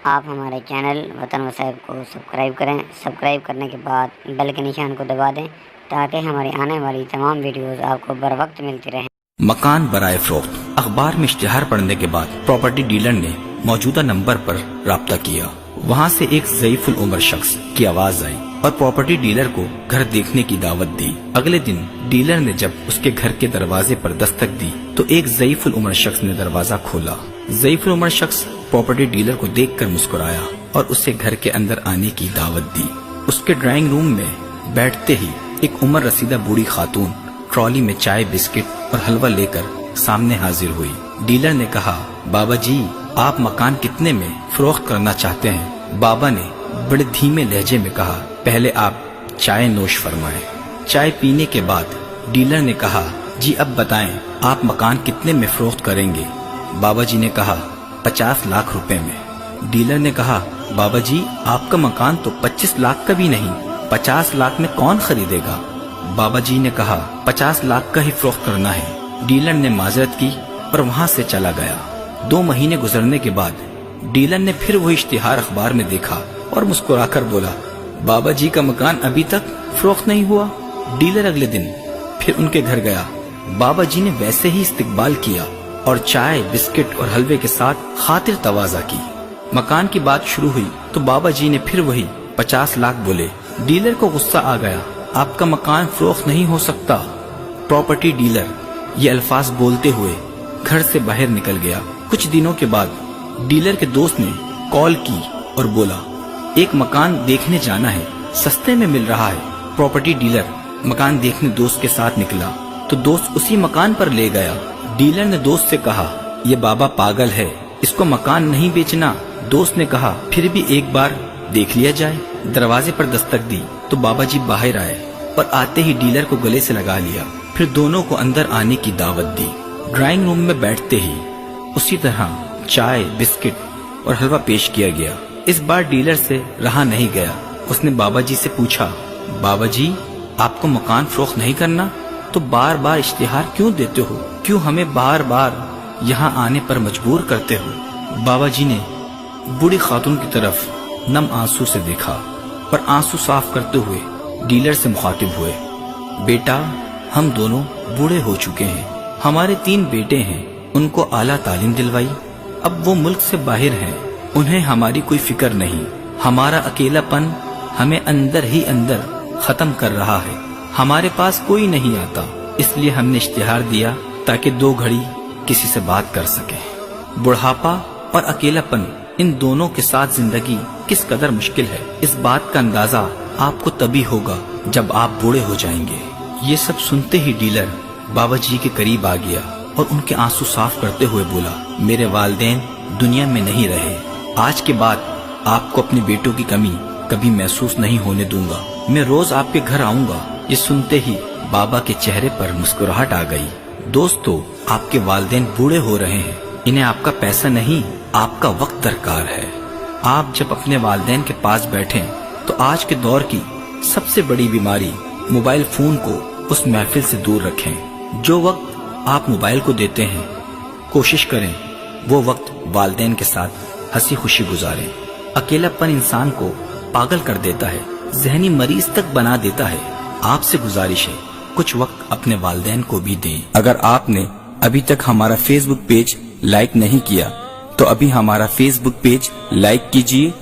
آپ ہمارے چینل وطن وصائب کو سبسکرائب کریں۔ سبسکرائب کرنے کے بعد بیل کے نشان کو دبا دیں تاکہ ہماری آنے والی تمام ویڈیوز آپ کو بر وقت ملتی رہیں۔ مکان برائے فروخت۔ اخبار میں اشتہار پڑھنے کے بعد پراپرٹی ڈیلر نے موجودہ نمبر پر رابطہ کیا۔ وہاں سے ایک ضعیف العمر شخص کی آواز آئی اور پراپرٹی ڈیلر کو گھر دیکھنے کی دعوت دی۔ اگلے دن ڈیلر نے جب اس کے گھر کے دروازے پر دستک دی تو ایک ضعیف العمر شخص نے دروازہ کھولا۔ ضعیف العمر شخص پراپرٹی ڈیلر کو دیکھ کر مسکرایا اور اسے گھر کے اندر آنے کی دعوت دی۔ اس کے ڈرائنگ روم میں بیٹھتے ہی ایک عمر رسیدہ بوڑھی خاتون ٹرالی میں چائے، بسکٹ اور حلوہ لے کر سامنے حاضر ہوئی۔ ڈیلر نے کہا، بابا جی آپ مکان کتنے میں فروخت کرنا چاہتے ہیں؟ بابا نے بڑے دھیمے لہجے میں کہا، پہلے آپ چائے نوش فرمائیں۔ چائے پینے کے بعد ڈیلر نے کہا، جی اب بتائیں آپ مکان کتنے میں فروخت کریں گے؟ بابا جی نے کہا، 50 لاکھ روپے میں۔ ڈیلر نے کہا، بابا جی آپ کا مکان تو 25 لاکھ کا بھی نہیں، 50 لاکھ میں کون خریدے گا؟ بابا جی نے کہا، 50 لاکھ کا ہی فروخت کرنا ہے۔ ڈیلر نے معذرت کی اور وہاں سے چلا گیا۔ 2 مہینے گزرنے کے بعد ڈیلر نے پھر وہی اشتہار اخبار میں دیکھا اور مسکرا کر بولا، بابا جی کا مکان ابھی تک فروخت نہیں ہوا؟ ڈیلر اگلے دن پھر ان کے گھر گیا۔ بابا جی نے ویسے ہی استقبال کیا اور چائے، بسکٹ اور حلوے کے ساتھ خاطر تواضع کی۔ مکان کی بات شروع ہوئی تو بابا جی نے پھر وہی 50 لاکھ بولے۔ ڈیلر کو غصہ آ گیا، آپ کا مکان فروخت نہیں ہو سکتا۔ پراپرٹی ڈیلر یہ الفاظ بولتے ہوئے گھر سے باہر نکل گیا۔ کچھ دنوں کے بعد ڈیلر کے دوست نے کال کی اور بولا، ایک مکان دیکھنے جانا ہے، سستے میں مل رہا ہے۔ پراپرٹی ڈیلر مکان دیکھنے دوست کے ساتھ نکلا تو دوست اسی مکان پر لے گیا۔ ڈیلر نے دوست سے کہا، یہ بابا پاگل ہے، اس کو مکان نہیں بیچنا۔ دوست نے کہا، پھر بھی ایک بار دیکھ لیا جائے۔ دروازے پر دستک دی تو بابا جی باہر آئے اور آتے ہی ڈیلر کو گلے سے لگا لیا، پھر دونوں کو اندر آنے کی دعوت دی۔ ڈرائنگ روم میں بیٹھتے ہی اسی طرح چائے، بسکٹ اور حلوہ پیش کیا گیا۔ اس بار ڈیلر سے رہا نہیں گیا، اس نے بابا جی سے پوچھا، بابا جی آپ کو مکان فروخت نہیں کرنا تو بار بار اشتہار کیوں دیتے ہو؟ کیوں ہمیں بار بار یہاں آنے پر مجبور کرتے ہو؟ بابا جی نے بوڑھی خاتون کی طرف نم آنسو سے دیکھا اور آنسو صاف کرتے ہوئے ڈیلر سے مخاطب ہوئے، بیٹا ہم دونوں بوڑھے ہو چکے ہیں، ہمارے 3 بیٹے ہیں، ان کو اعلیٰ تعلیم دلوائی، اب وہ ملک سے باہر ہیں، انہیں ہماری کوئی فکر نہیں، ہمارا اکیلا پن ہمیں اندر ہی اندر ختم کر رہا ہے، ہمارے پاس کوئی نہیں آتا، اس لیے ہم نے اشتہار دیا تاکہ 2 گھڑی کسی سے بات کر سکیں۔ بڑھاپا اور اکیلا پن، ان دونوں کے ساتھ زندگی کس قدر مشکل ہے، اس بات کا اندازہ آپ کو تبھی ہوگا جب آپ بوڑھے ہو جائیں گے۔ یہ سب سنتے ہی ڈیلر بابا جی کے قریب آ گیا اور ان کے آنسو صاف کرتے ہوئے بولا، میرے والدین دنیا میں نہیں رہے، آج کے بعد آپ کو اپنے بیٹوں کی کمی کبھی محسوس نہیں ہونے دوں گا، میں روز آپ کے گھر آؤں گا۔ یہ سنتے ہی بابا کے چہرے پر مسکراہٹ آ گئی۔ دوستو، آپ کے والدین بوڑھے ہو رہے ہیں، انہیں آپ کا پیسہ نہیں، آپ کا وقت درکار ہے۔ آپ جب اپنے والدین کے پاس بیٹھیں تو آج کے دور کی سب سے بڑی بیماری موبائل فون کو اس محفل سے دور رکھیں۔ جو وقت آپ موبائل کو دیتے ہیں، کوشش کریں وہ وقت والدین کے ساتھ ہنسی خوشی گزاریں۔ اکیلا پن انسان کو پاگل کر دیتا ہے، ذہنی مریض تک بنا دیتا ہے۔ آپ سے گزارش ہے کچھ وقت اپنے والدین کو بھی دیں۔ اگر آپ نے ابھی تک ہمارا فیس بک پیج لائک نہیں کیا تو ابھی ہمارا فیس بک پیج لائک کیجیے